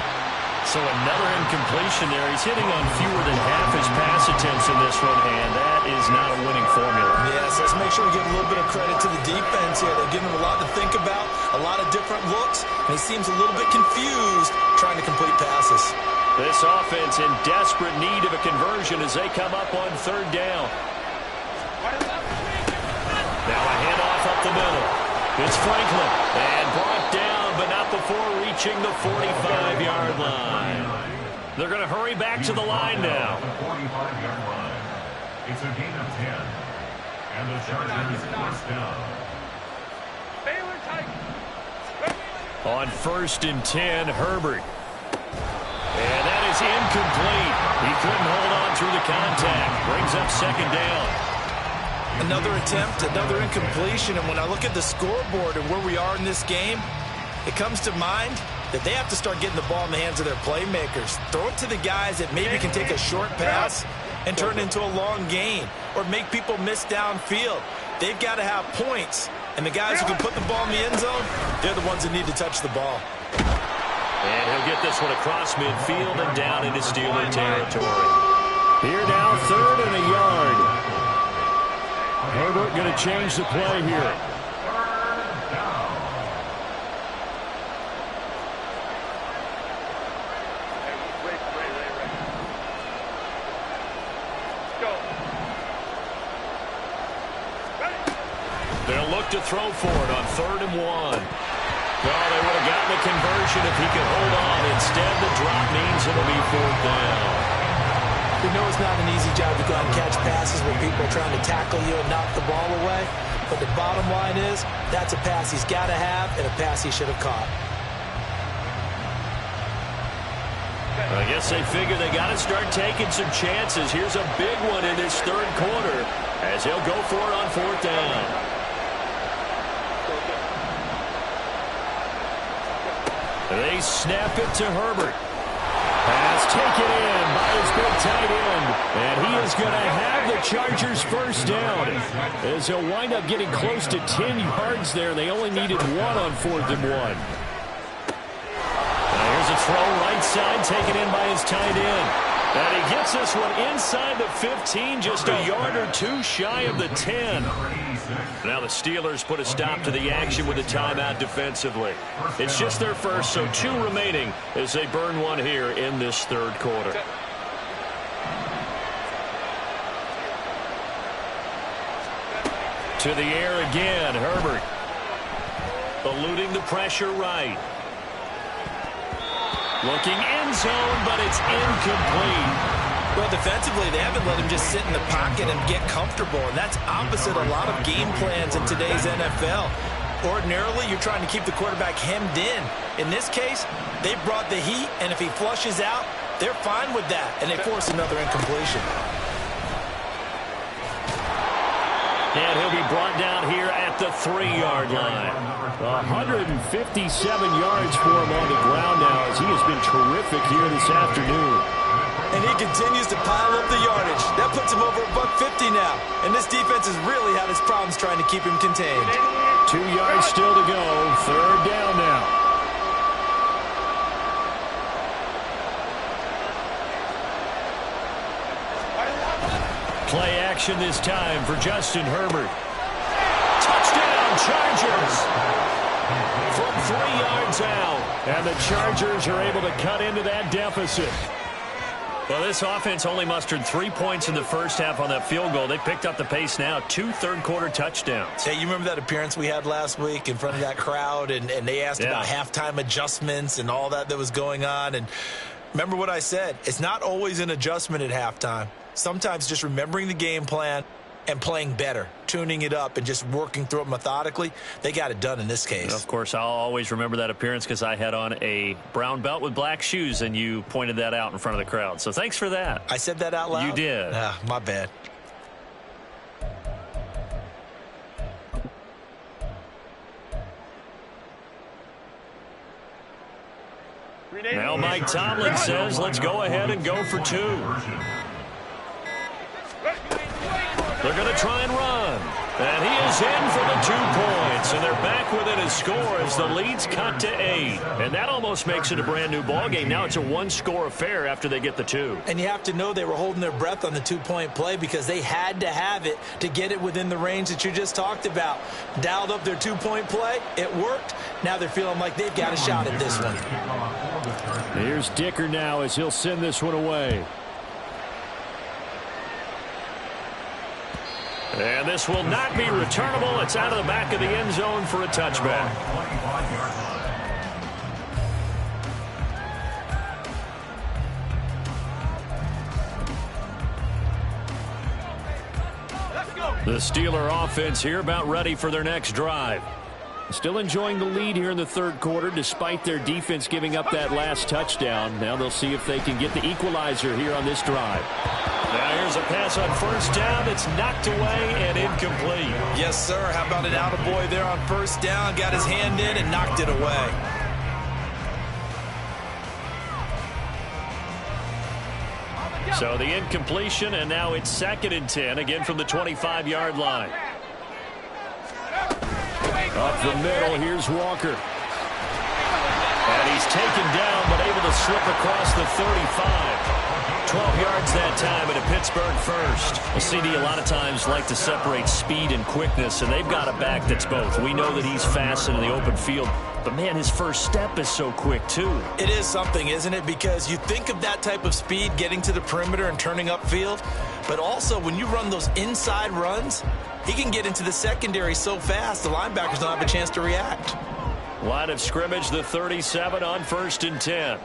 So another incompletion there. He's hitting on fewer than half his pass attempts in this one, and that is not a winning formula. Yes, let's pressure. We give a little bit of credit to the defense here. They're giving him a lot to think about, a lot of different looks, and he seems a little bit confused trying to complete passes. This offense in desperate need of a conversion as they come up on third down. Now a handoff up the middle. It's Franklin, and brought down, but not before reaching the 45-yard line. They're going to hurry back to the line now. The 45-yard line. It's a gain of 10. And the Chargers first down. On 1st and 10, Herbert. And that is incomplete. He couldn't hold on through the contact. Brings up second down. Another attempt, another incompletion. And when I look at the scoreboard and where we are in this game, it comes to mind that they have to start getting the ball in the hands of their playmakers. Throw it to the guys that maybe can take a short pass and turn it into a long gain or make people miss downfield. They've got to have points. And the guys who can put the ball in the end zone, they're the ones that need to touch the ball. And he'll get this one across midfield and down into Steeler territory. Here now, 3rd and a yard. Herbert going to change the play here. They'll look to throw for it on 3rd and 1. Well, they would have gotten a conversion if he could hold on. Instead, the drop means it'll be 4th down. We know it's not an easy job to go out and catch passes when people are trying to tackle you and knock the ball away. But the bottom line is, that's a pass he's got to have and a pass he should have caught. I guess they figure they got to start taking some chances. Here's a big one in this 3rd quarter as he'll go for it on 4th down. They snap it to Herbert. Pass taken in by his big tight end. And he is going to have the Chargers first down as he'll wind up getting close to 10 yards there. They only needed 1 on 4th and 1. Now here's a throw right side taken in by his tight end. And he gets this one inside the 15, just a yard or 2 shy of the 10. Now the Steelers put a stop to the action with a timeout defensively. It's just their first, so 2 remaining as they burn one here in this 3rd quarter. To the air again, Herbert. Eluding the pressure right. Looking end zone, but it's incomplete. Well, defensively, they haven't let him just sit in the pocket and get comfortable, and that's opposite a lot of game plans in today's NFL. Ordinarily, you're trying to keep the quarterback hemmed in. In this case, they brought the heat, and if he flushes out, they're fine with that, and they force another incompletion. And he'll be brought down here at the 3-yard line. 157 yards for him on the ground now as he has been terrific here this afternoon. And he continues to pile up the yardage. That puts him over $150 now. And this defense has really had its problems trying to keep him contained. 2 yards still to go. 3rd down now. Play action this time for Justin Herbert. Touchdown, Chargers! From 3 yards out. And the Chargers are able to cut into that deficit. Well, this offense only mustered 3 points in the first half on that field goal. They picked up the pace now. 2 third-quarter touchdowns. Hey, you remember that appearance we had last week in front of that crowd, and they asked about halftime adjustments and all that was going on. And remember what I said. It's not always an adjustment at halftime. Sometimes just remembering the game plan and playing better, tuning it up and just working through it methodically. They got it done in this case. And of course, I'll always remember that appearance because I had on a brown belt with black shoes, and you pointed that out in front of the crowd. So thanks for that. I said that out loud? You did. My bad. Now Mike Tomlin says, let's go ahead and go for 2. They're going to try and run. And he is in for the 2 points. And they're back within a score as the lead's cut to 8. And that almost makes it a brand-new ballgame. Now it's a one-score affair after they get the 2. And you have to know they were holding their breath on the two-point play because they had to have it to get it within the range that you just talked about. Dialed up their two-point play. It worked. Now they're feeling like they've got a shot at this one. Here's Dicker now as he'll send this one away. And this will not be returnable. It's out of the back of the end zone for a touchback. The Steeler offense here about ready for their next drive. Still enjoying the lead here in the third quarter despite their defense giving up that last touchdown. Now they'll see if they can get the equalizer here on this drive. Now here's a pass on first down. It's knocked away and incomplete. Yes, sir. How about an attaboy there on first down? Got his hand in and knocked it away. So the incompletion, and now it's 2nd and 10, again from the 25-yard line. Up the middle, here's Walker. And he's taken down, but able to slip across the 35. 12 yards that time and a Pittsburgh first. A CD a lot of times like to separate speed and quickness, and they've got a back that's both. We know that he's fast in the open field, but man, his first step is so quick too. It is something, isn't it? Because you think of that type of speed getting to the perimeter and turning upfield, but also when you run those inside runs, he can get into the secondary so fast the linebackers don't have a chance to react. Line of scrimmage, the 37 on 1st and 10.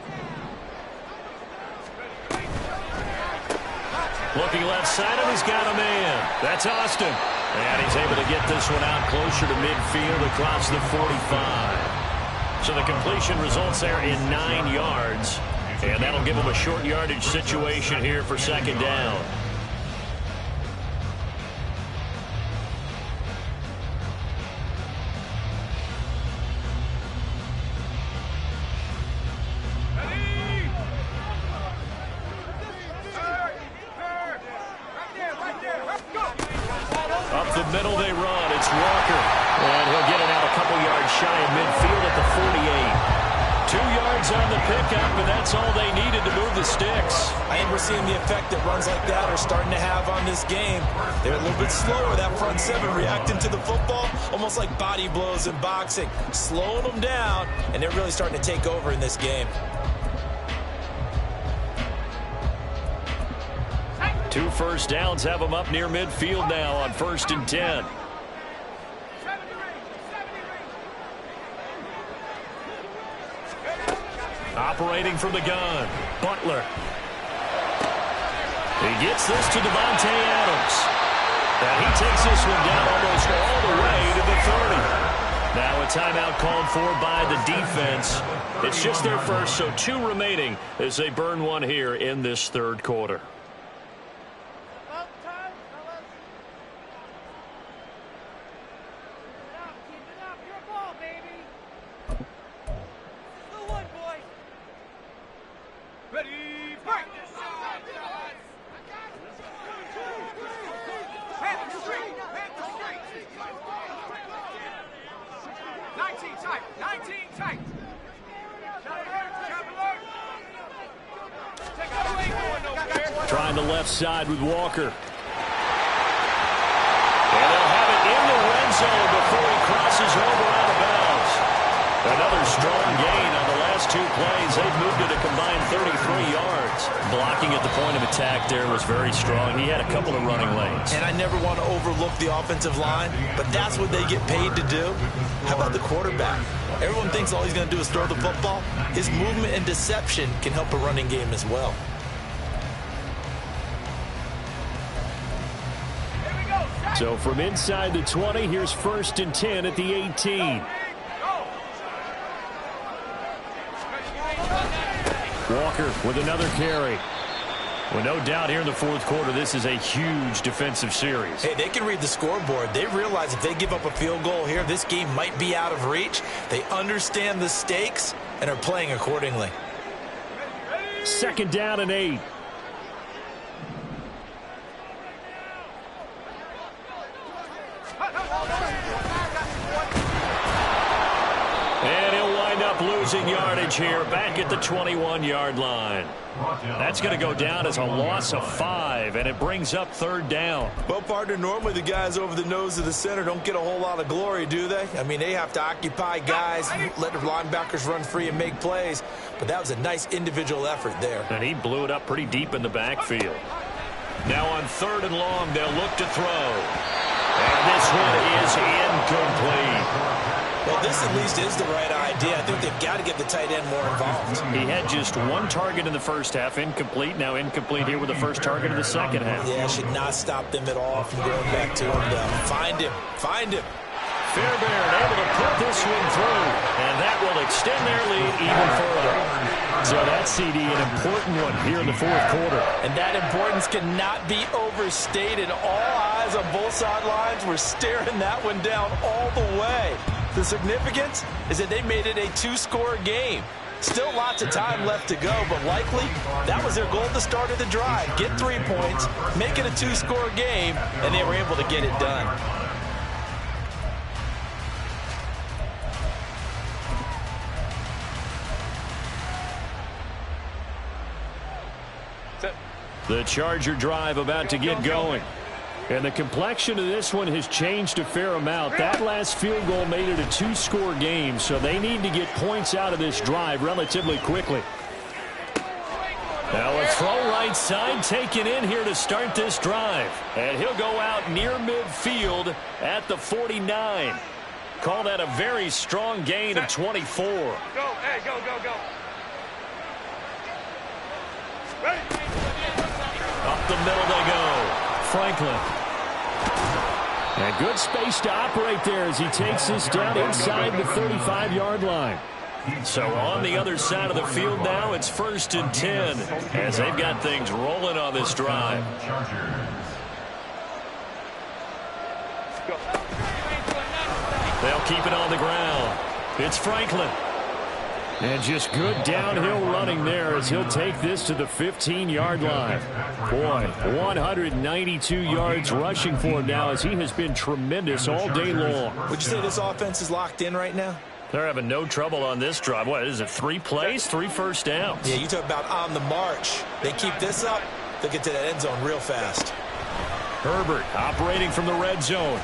Looking left side, and he's got a man. That's Austin. And he's able to get this one out closer to midfield across the 45. So the completion results there in 9 yards. And that'll give him a short yardage situation here for 2nd down. Middle they run. It's Walker. And he'll get it out a couple yards shy of midfield at the 48. 2 yards on the pickup, and that's all they needed to move the sticks. I think we're seeing the effect that runs like that are starting to have on this game. They're a little bit slower, that front seven, reacting to the football, almost like body blows in boxing, slowing them down, and they're really starting to take over in this game. 2 first downs have them up near midfield now on 1st and 10. Operating from the gun, Butler. He gets this to Devontae Adams. And he takes this one down almost all the way to the 30. Now a timeout called for by the defense. It's just their first, so 2 remaining as they burn one here in this third quarter. Trying the left side with Walker. And they'll have it in the red zone before he crosses over out of bounds. Another strong gain on the last 2 plays. They've moved it a combined 33 yards. Blocking at the point of attack there was very strong. He had a couple of running lanes. And I never want to overlook the offensive line, but that's what they get paid to do. How about the quarterback? Everyone thinks all he's going to do is throw the football. His movement and deception can help a running game as well. So from inside the 20, here's 1st and 10 at the 18. Walker with another carry. Well, no doubt here in the fourth quarter, this is a huge defensive series. Hey, they can read the scoreboard. They realize if they give up a field goal here, this game might be out of reach. They understand the stakes and are playing accordingly. 2nd down and 8. up losing yardage here back at the 21-yard line. That's going to go down as a loss of 5, and it brings up 3rd down. Well, partner, normally the guys over the nose of the center don't get a whole lot of glory, do they? I mean, they have to occupy guys, let the linebackers run free and make plays. But that was a nice individual effort there. And he blew it up pretty deep in the backfield. Now on 3rd and long, they'll look to throw. And this one is incomplete. Well, this at least is the right idea. I think they've got to get the tight end more involved. He had just 1 target in the first half, incomplete. Now incomplete here with the first target of the second half. Yeah, should not stop them at all from going back to him, though. Find him. Find him. Fairbairn able to put this one through, and that will extend their lead even further. So that CD, an important one here in the 4th quarter. And that importance cannot be overstated. All eyes on both sidelines were staring that one down all the way. The significance is that they made it a 2-score game. Still lots of time left to go, but likely that was their goal at the start of the drive. Get 3 points, make it a 2-score game, and they were able to get it done. The Charger drive about to get going. And the complexion of this one has changed a fair amount. That last field goal made it a 2-score game, so they need to get points out of this drive relatively quickly. Now a throw right side taken in here to start this drive. And he'll go out near midfield at the 49. Call that a very strong gain of 24. Go, hey, go, go, go. Up the middle they go. Franklin. And good space to operate there as he takes this down inside the 35-yard line. So on the other side of the field now, it's 1st and 10 as they've got things rolling on this drive. They'll keep it on the ground. It's Franklin. And just good downhill running there as he'll take this to the 15-yard line. Boy, 192 yards rushing for him now as he has been tremendous all day long. Would you say this offense is locked in right now? They're having no trouble on this drive. What is it, 3 plays, 3 first downs? Yeah, you talk about on the march. They keep this up, they'll get to that end zone real fast. Herbert operating from the red zone.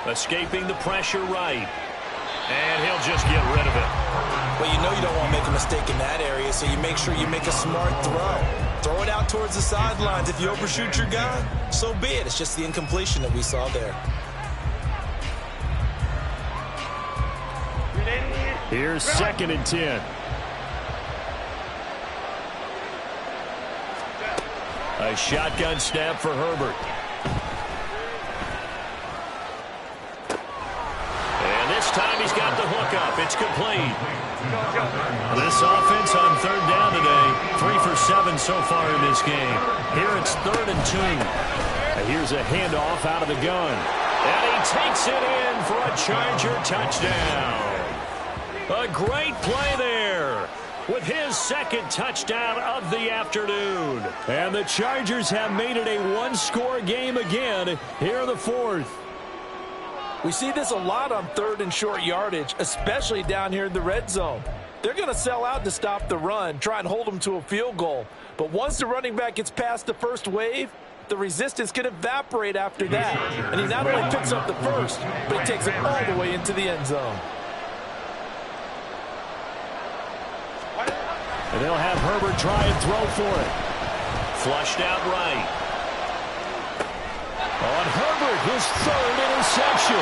Escaping the pressure right. And he'll just get rid of it. Well, you know you don't want to make a mistake in that area, so you make sure you make a smart throw. Throw it out towards the sidelines. If you overshoot your guy, so be it. It's just the incompletion that we saw there. Here's 2nd and 10. A shotgun snap for Herbert. And this time he's got the hook up. It's complete. This offense on 3rd down today, 3 for 7 so far in this game. Here it's 3rd and 2. And here's a handoff out of the gun. And he takes it in for a Charger touchdown. A great play there with his 2nd touchdown of the afternoon. And the Chargers have made it a 1-score game again here in the 4th. We see this a lot on 3rd and short yardage, especially down here in the red zone. They're going to sell out to stop the run, try and hold them to a field goal. But once the running back gets past the first wave, the resistance can evaporate after that. And he not only picks up the first, but he takes it all the way into the end zone. And they'll have Herbert try and throw for it. Flushed out right. On Herbert, his 3rd interception.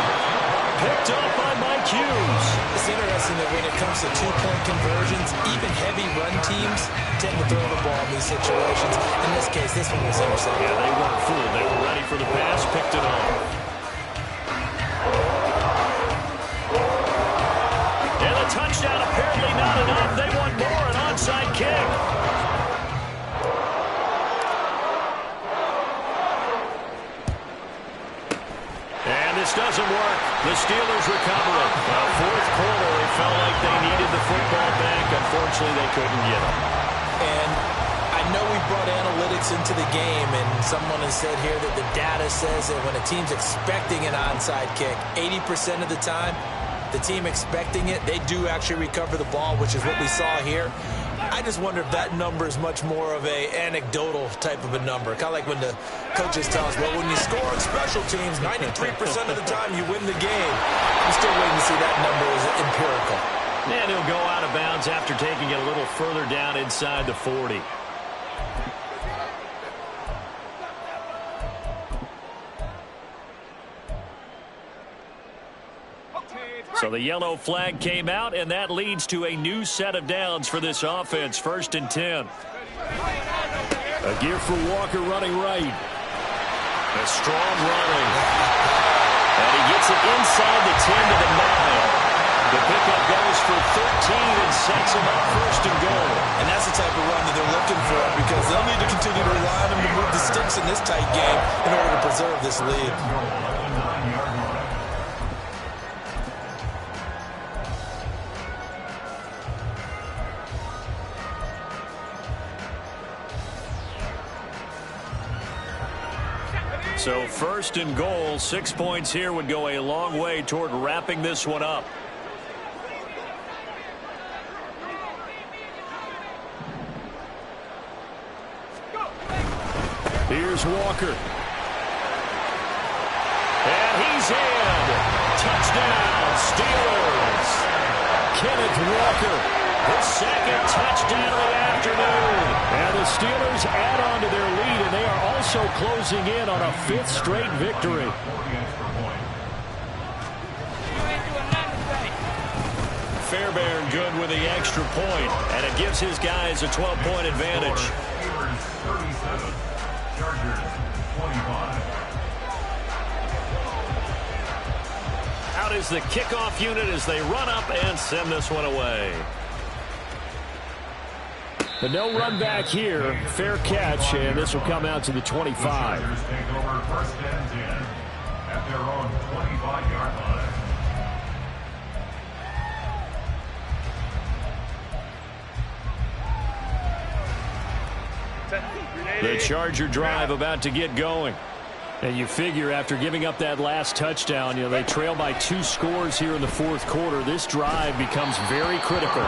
Picked up by Mike Hughes. It's interesting that when it comes to 2-point conversions, even heavy run teams tend to throw the ball in these situations. In this case, this one was intercepted. Yeah, they weren't fooled. They were ready for the pass, picked it off. And the touchdown apparently not enough. They want more, an onside kick. This doesn't work. The Steelers recover it. 4th quarter, they felt like they needed the football back. Unfortunately, they couldn't get it. And I know we brought analytics into the game, and someone has said here that the data says that when a team's expecting an onside kick, 80% of the time, the team expecting it, they do actually recover the ball, which is what we saw here. I just wonder if that number is much more of a anecdotal type of a number. Kind of like when the coaches tell us, well, when you score on special teams, 93% of the time you win the game. I'm still waiting to see that number as empirical. And he'll go out of bounds after taking it a little further down inside the 40. So the yellow flag came out, and that leads to a new set of downs for this offense. 1st and 10. A gear for Walker running right. A strong running. And he gets it inside the 10 to the 9. The pickup goes for 13 and sets him up 1st and goal. And that's the type of run that they're looking for, because they'll need to continue to rely on him to move the sticks in this tight game in order to preserve this lead. So 1st and goal, 6 points here would go a long way toward wrapping this one up. Here's Walker. And he's in. Touchdown, Steelers. Kenneth Walker. His 2nd touchdown of the afternoon. And the Steelers add on to their lead, and they are also closing in on a 5th straight victory. Fairbairn good with the extra point, and it gives his guys a 12-point advantage. Steelers 37, Chargers 25. Out is the kickoff unit as they run up and send this one away. But no run back here. Fair catch, and this will come out to the 25. The Chargers take over 1st and 10 at their own 25-yard line. The Charger drive about to get going. And you figure after giving up that last touchdown, they trail by 2 scores here in the 4th quarter. This drive becomes very critical.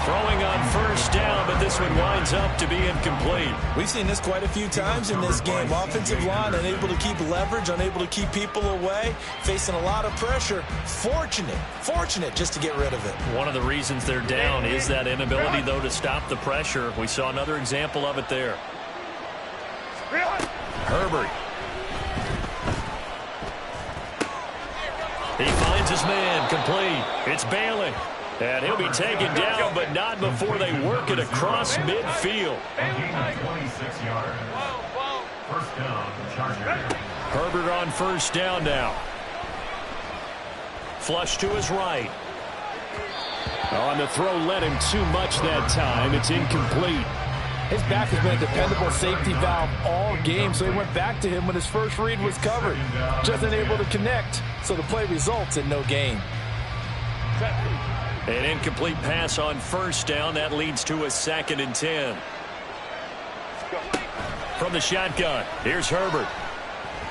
Throwing on 1st down, but this one winds up to be incomplete. We've seen this quite a few times in this game. Offensive line unable to keep leverage, unable to keep people away, facing a lot of pressure. Fortunate just to get rid of it. One of the reasons they're down is that inability, though, to stop the pressure. We saw another example of it there. Herbert. He finds his man, complete. It's Bailey. And he'll be taken down, but not before they work it across midfield. A gain of 26 yards. 1st down, Chargers. Herbert on 1st down now. Flush to his right. On the throw, led him too much that time. It's incomplete. His back has been a dependable safety valve all game, so he went back to him when his first read was covered. Just unable to connect, so the play results in no gain. An incomplete pass on 1st down. That leads to a 2nd and 10. From the shotgun, here's Herbert.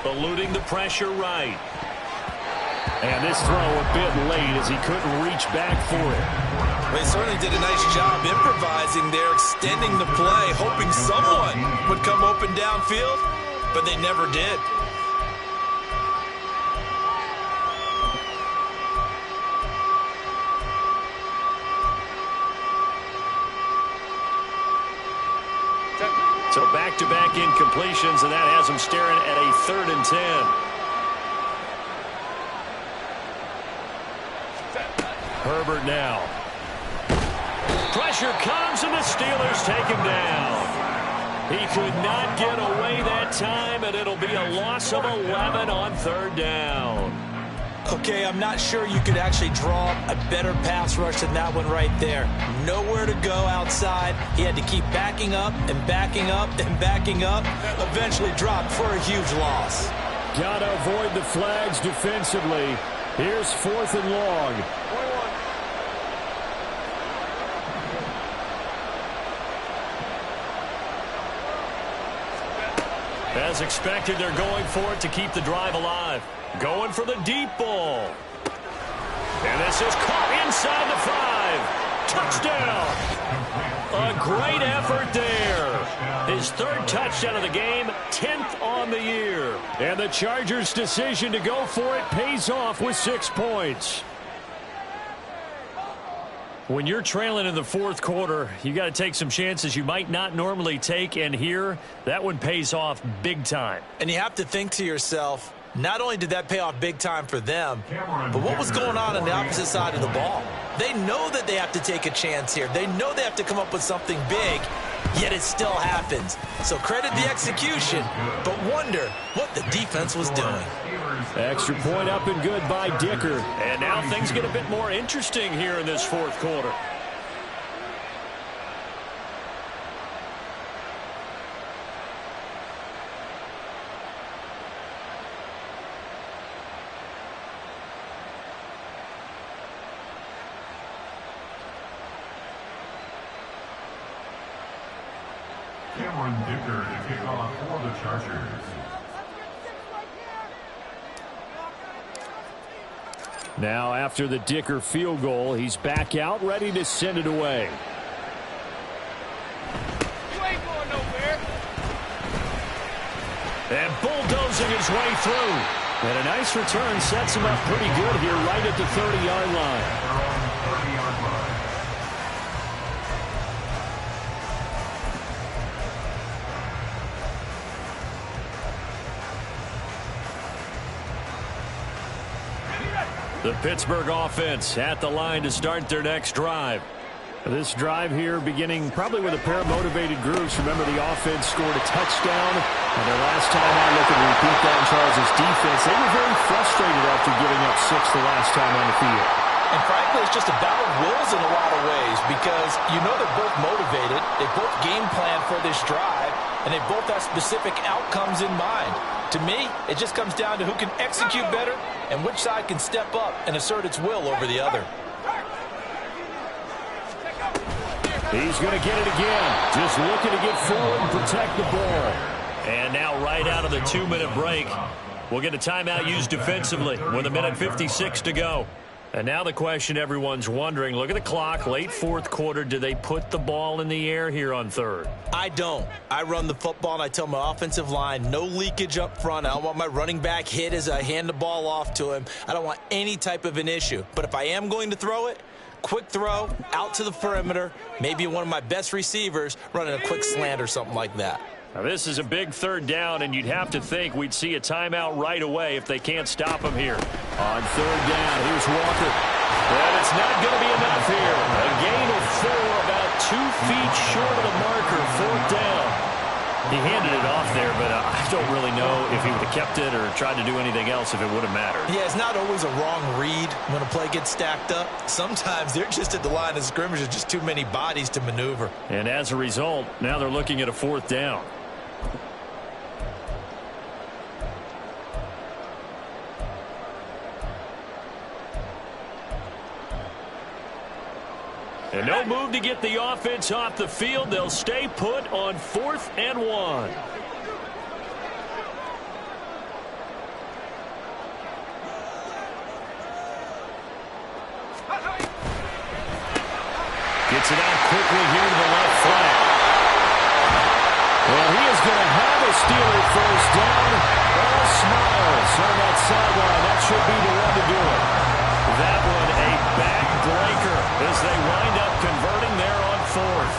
Eluding the pressure right. And this throw a bit late as he couldn't reach back for it. They certainly did a nice job improvising there, extending the play, hoping someone would come open downfield, but they never did. So back-to-back incompletions, and that has him staring at a 3rd and 10. Herbert now. Pressure comes, and the Steelers take him down. He could not get away that time, and it'll be a loss of 11 on 3rd down. Okay, I'm not sure you could actually draw a better pass rush than that one right there. Nowhere to go outside. He had to keep backing up and backing up and backing up. Eventually dropped for a huge loss. Got to avoid the flags defensively. Here's 4th and long. As expected, they're going for it to keep the drive alive. Going for the deep ball. And this This is caught inside the 5. Touchdown. A great effort there. His third touchdown of the game, 10th on the year. And the Chargers' decision to go for it pays off with 6 points. When you're trailing in the fourth quarter, you got to take some chances you might not normally take, and here, that one pays off big time. And you have to think to yourself, not only did that pay off big time for them, but what was going on the opposite side of the ball? They know that they have to take a chance here. They know they have to come up with something big, yet it still happens. So credit the execution, but wonder what the defense was doing. Extra point up and good by Dicker. And now things get a bit more interesting here in this fourth quarter. Cameron Dicker to kick off for the Chargers. Now, after the Dicker field goal, he's back out, ready to send it away. You ain't going nowhere. And bulldozing his way through. And a nice return sets him up pretty good here right at the 30-yard line. The Pittsburgh offense at the line to start their next drive. This drive here beginning probably with a pair of motivated groups. Remember, the offense scored a touchdown, and their last time out, looking to repeat that in Charles' defense. They were very frustrated after giving up 6 the last time on the field. And frankly, it's just a battle of wills in a lot of ways because you know they're both motivated, they both game plan for this drive, and they both have specific outcomes in mind. To me, it just comes down to who can execute better and which side can step up and assert its will over the other. He's going to get it again. Just looking to get forward and protect the ball. And now right out of the 2-minute break, we'll get a timeout used defensively with 1:56 to go. And now the question everyone's wondering, look at the clock, late fourth quarter, do they put the ball in the air here on third? I don't. I run the football and I tell my offensive line, no leakage up front. I don't want my running back hit as I hand the ball off to him. I don't want any type of an issue. But if I am going to throw it, quick throw, out to the perimeter, maybe one of my best receivers running a quick slant or something like that. Now this is a big third down, and you'd have to think we'd see a timeout right away if they can't stop him here. On third down, here's Walker. And it's not going to be enough here. A gain of 4, about 2 feet short of the marker, fourth down. He handed it off there, but I don't really know if he would have kept it or tried to do anything else if it would have mattered. Yeah, it's not always a wrong read when a play gets stacked up. Sometimes they're just at the line of scrimmage. There's just too many bodies to maneuver. And as a result, now they're looking at a fourth down. And no move to get the offense off the field. They'll stay put on 4th and 1. Gets it out quickly here to the left flank. Well, he is going to have a Steeler first down. All smiles on that sideline. That should be the one to do it. That one a backbreaker as they wind up converting there on 4th.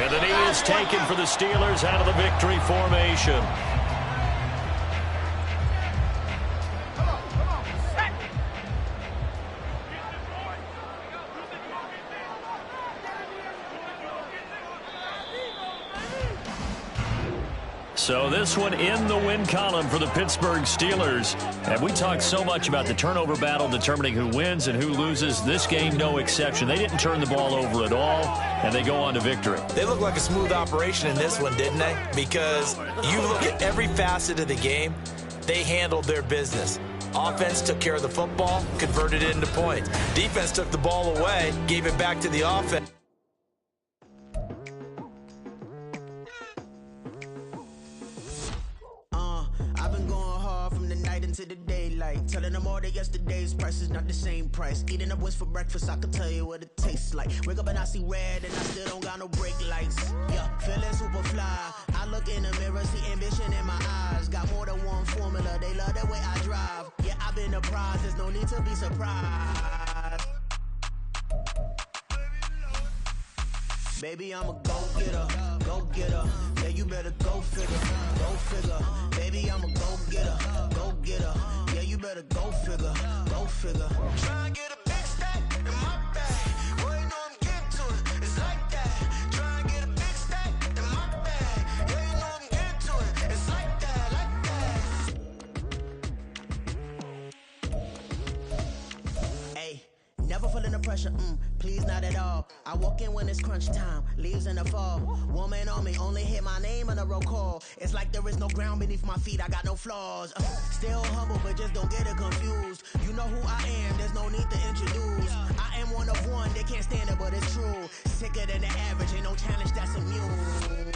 And the knee is taken for the Steelers out of the victory formation. So this one in the win column for the Pittsburgh Steelers. And we talked so much about the turnover battle determining who wins and who loses. This game, no exception. They didn't turn the ball over at all, and they go on to victory. They look like a smooth operation in this one, didn't they? Because you look at every facet of the game, they handled their business. Offense took care of the football, converted it into points. Defense took the ball away, gave it back to the offense. I've been going hard from the night into the daylight, telling them all that yesterday's price is not the same price. Eating up wings for breakfast, I can tell you what it tastes like. Wake up and I see red and I still don't got no brake lights. Yeah, feeling super fly. I look in the mirror, see ambition in my eyes. Got more than one formula, they love the way I drive. Yeah, I've been a prize, there's no need to be surprised. Baby, I'm a go-getter, go-getter. Yeah, you better go figure, go figure. Baby, I'm a go-getter, go-getter. Yeah, you better go figure, go figure. Try and get a big stack in my bag. Boy, you know I'm getting to it, it's like that. Try and get a big stack in my bag. Yeah, you know I'm getting to it, it's like that, like that. Hey, never feeling the pressure, please not at all. I walk in when it's crunch time, leaves in the fall. Woman on me, only hit my name on a roll call. It's like there is no ground beneath my feet, I got no flaws. Still humble, but just don't get it confused. You know who I am, there's no need to introduce. I am one of one, they can't stand it, but it's true. Sicker than the average, ain't no challenge that's immune.